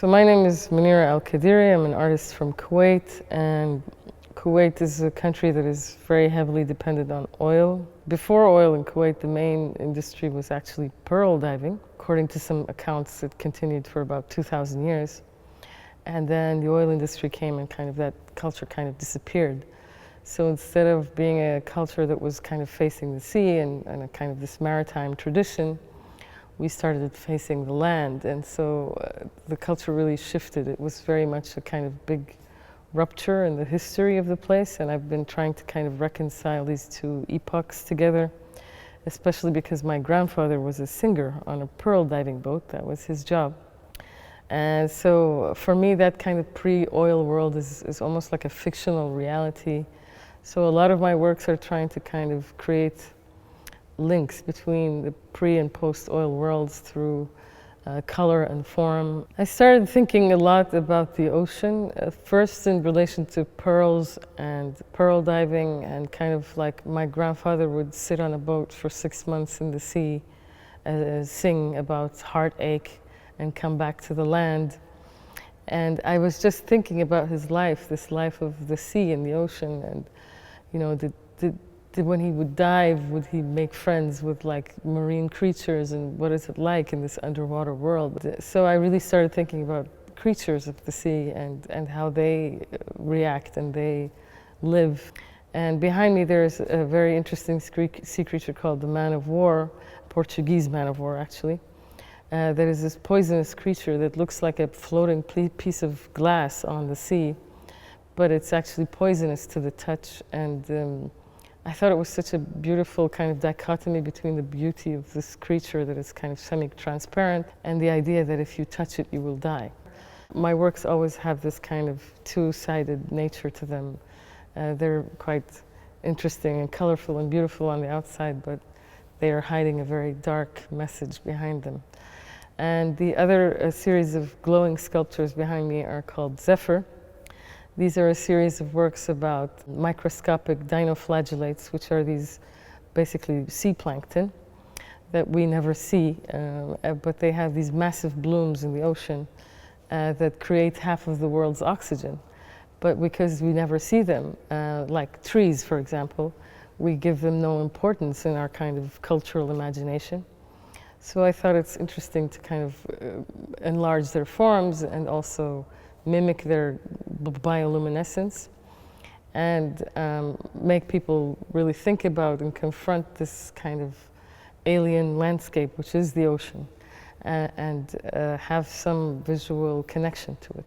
So my name is Monira Al Qadiri. I'm an artist from Kuwait, and Kuwait is a country that is very heavily dependent on oil. Before oil in Kuwait, the main industry was actually pearl diving. According to some accounts, it continued for about 2,000 years. And then the oil industry came and that culture kind of disappeared. So instead of being a culture that was kind of facing the sea and a kind of this maritime tradition, we started facing the land, and so the culture really shifted. It was very much a kind of big rupture in the history of the place, and I've been trying to kind of reconcile these two epochs together, especially because my grandfather was a singer on a pearl diving boat. That was his job. And so for me, that kind of pre-oil world is almost like a fictional reality. So a lot of my works are trying to kind of create links between the pre and post-oil worlds through color and form. I started thinking a lot about the ocean, first in relation to pearls and pearl diving, and kind of like my grandfather would sit on a boat for 6 months in the sea, sing about heartache, and come back to the land. And I was just thinking about his life, this life of the sea and the ocean, and you know, when he would dive, would he make friends with like marine creatures, and what is it like in this underwater world? So I really started thinking about creatures of the sea and how they react and they live. And behind me there's a very interesting sea creature called the man of war, Portuguese man of war actually. That is this poisonous creature that looks like a floating piece of glass on the sea, but it's actually poisonous to the touch. And I thought it was such a beautiful kind of dichotomy between the beauty of this creature that is kind of semi-transparent and the idea that if you touch it, you will die. My works always have this kind of two-sided nature to them. They're quite interesting and colorful and beautiful on the outside, but they are hiding a very dark message behind them. And the other series of glowing sculptures behind me are called Zephyr. These are a series of works about microscopic dinoflagellates, which are these basically sea plankton that we never see, but they have these massive blooms in the ocean that create half of the world's oxygen. But because we never see them, like trees, for example, we give them no importance in our kind of cultural imagination. So I thought it's interesting to kind of enlarge their forms and also mimic their bioluminescence and make people really think about and confront this kind of alien landscape, which is the ocean, and have some visual connection to it.